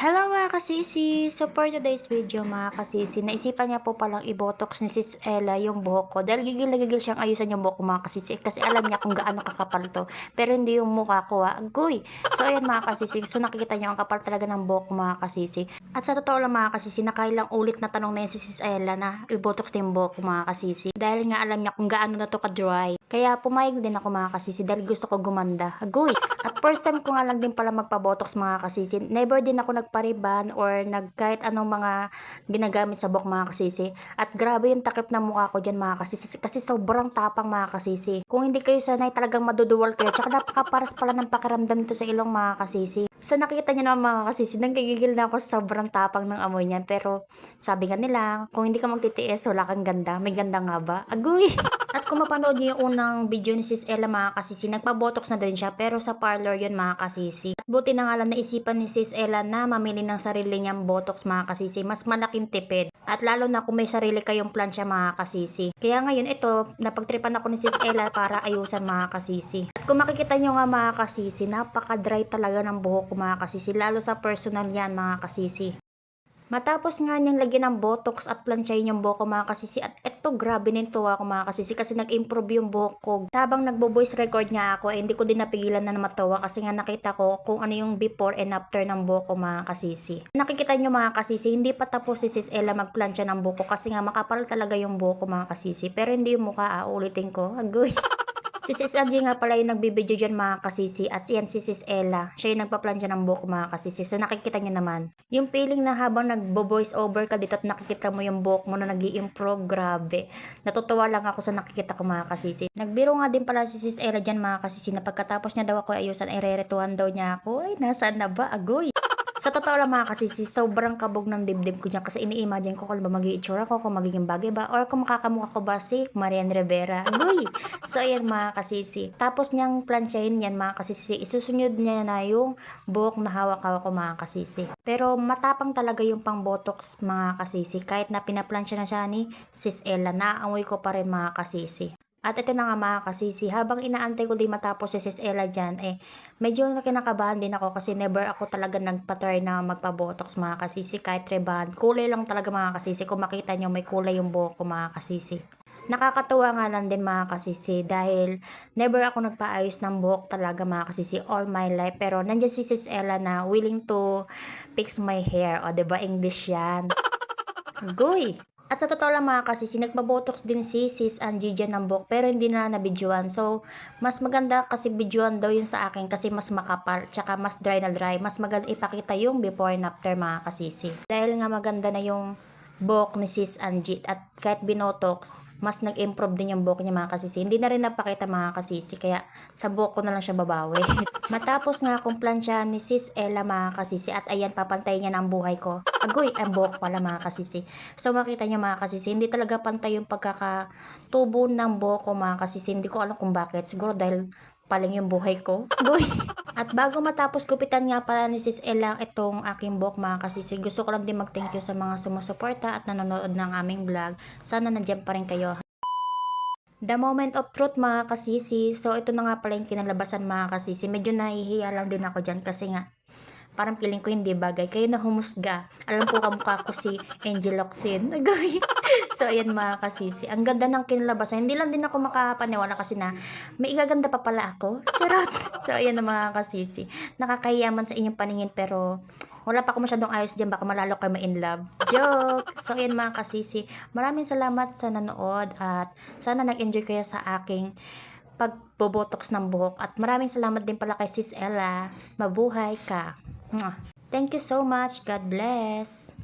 Hello mga kasisi! So for today's video mga kasisi, naisipan niya po palang i-botox ni Sis Ella yung buhok ko. Dahil gigil na gigil siyang ayusan yung buhok ko mga kasisi. Kasi alam niya kung gaano kakapal to. Pero hindi yung mukha ko Agoy! So ayan mga kasisi. So nakikita niyo ang kapal talaga ng buhok ko mga kasisi. At sa totoo lang mga kasisi, nakailang ulit na tanong na yun si Sis Ella na i-botox din yung buhok ko mga kasisi. Dahil nga alam niya kung gaano na to ka-dry. Kaya pumayag din ako mga kasisi dahil gusto ko gumanda. Agoy! At first time ko nga lang din pala magpa-botox mga kasisi. Never din ako nagpa-riban or kahit anong mga ginagamit sa buhok mga kasisi. At grabe yung takip ng mukha ko dyan mga kasisi. Kasi sobrang tapang mga kasisi. Kung hindi kayo sanay talagang maduduwal kayo. Tsaka napakaparas pala ng pakiramdam nito sa ilong mga kasisi. So nakikita nyo naman mga kasisi, nanggigigil na ako sa sobrang tapang ng amoy niyan. Pero sabi nga nila, kung hindi ka magtitiis, wala kang ganda. May ganda nga ba? Agoy! At kung mapanood niyo yung unang video ni Sis Ella mga kasisi, nagpa-botox na din siya pero sa parlor yun mga kasisi. At buti na nga lang naisipan ni Sis Ella na mamili ng sarili niyang botox mga kasisi, mas malaking tipid. At lalo na kung may sarili kayong plansya mga kasisi. Kaya ngayon ito, napagtripan ako ni Sis Ella para ayusan mga kasisi. At kung makikita nyo nga mga kasisi, napaka-dry talaga ng buhok ko mga kasisi, lalo sa personal yan mga kasisi. Matapos nga niyang lagyan ng botox at plansyahin yung buhok ko mga kasisi, at eto grabe nito ako mga kasisi kasi nag-improve yung buhok ko. Habang nagbo-voice record niya ako, hindi ko din napigilan na matawa kasi nga nakita ko kung ano yung before and after ng buhok ko mga kasisi. Nakikita niyo mga kasisi, hindi pa tapos si Sis Ella magplansya ng buhok ko kasi nga makapal talaga yung buhok ko mga kasisi. Pero hindi yung mukha ulitin ko. Agoy! Si Sis Angie nga pala yung nagbibideo dyan mga kasisi, at yan si Sis Ella. Siya yung nagpaplansya ng buhok mga kasisi. So nakikita niyo naman. Yung feeling na habang nagbo-voice over ka dito at nakikita mo yung buhok mo na nag-i-improve, grabe. Natutuwa lang ako sa nakikita ko mga kasisi. Nagbiro nga din pala si Sis Ella dyan mga kasisi na pagkatapos niya daw ako ayusan ay reretuhan daw niya ako. Ay, nasaan na ba? Agoy! Sa totoo lang mga kasisi, sobrang kabog ng dibdib ko dyan kasi ini-imagine ko kung ba magiging itsura ko, kung magiging bagay ba, or kung makakamukha ko ba si Marian Rivera. Agoy! So ayan mga kasisi. Tapos niyang plansyahin yan mga kasisi, isusunod niya na yung buhok na hawak-hawak ko mga kasisi. Pero matapang talaga yung pang botox mga kasisi. Kahit na pinaplansya na siya ni Sis Ella, naaamoy ko pa rin mga kasisi. At ito na nga mga kasisi, habang inaantay ko din matapos si Sis Ella dyan, medyo kinakabahan din ako kasi never ako talaga nagpa-try na magpa-botox mga kasisi, kahit rebahan. Kulay lang talaga mga kasisi, kung makita nyo may kulay yung buhok ko mga kasisi. Nakakatuwa nga lang din mga kasisi dahil never ako nagpaayos ng buhok talaga mga kasisi all my life. Pero nandiyan si Sis Ella na willing to fix my hair. O diba English yan? Goy! At sa totoo lang mga kasisi, nagpa-botox din si Sis Angie dyan ng buhok pero hindi na nabidyoan. So, mas maganda kasi bidyoan daw yun sa akin kasi mas makapal, tsaka mas dry na dry. Mas maganda ipakita yung before and after mga kasisi. Dahil nga maganda na yung buhok ni Sis Angie at kahit binotox, mas nag-improve din yung buhok niya mga kasisi. Hindi na rin napakita mga kasisi, kaya sa buhok ko na lang siya babawi. Matapos nga kung plansya ni Sis Ella mga kasisi, at ayan papantay niya na ang buhay ko. Agoy, ang buhok pala mga kasisi. So makita niyo mga kasisi, hindi talaga pantay yung pagkakatubo ng buhok ko mga kasisi. Hindi ko alam kung bakit. Siguro dahil paling yung buhay ko. Agoy! At bago matapos gupitan nga pala ni Sis Ella itong aking buhok mga kasisi, gusto ko lang din mag-thank you sa mga sumusuporta at nanonood ng aming vlog. Sana nandiyan pa rin kayo. The moment of truth mga kasisi. So ito na nga pala yung kinalabasan mga kasisi. Medyo nahihiya lang din ako dyan kasi nga parang feeling ko hindi bagay. Kayo na humusga. Alam ko kamukha ko si Angel Locsin. So ayan mga kasisi. Ang ganda ng kinalabasan. Hindi lang din ako makapaniwala kasi na may igaganda pa pala ako. Charot. So ayan na mga kasisi. Nakakahiyaman sa inyong paningin pero wala pa ako masyadong ayos dyan. Baka malalo kayo ma-in love. Joke! So ayan mga kasisi. Maraming salamat sa nanood at sana nag-enjoy kayo sa aking pagbobotox ng buhok. At maraming salamat din pala kay Sis Ella. Mabuhay ka. Mwah. Thank you so much. God bless.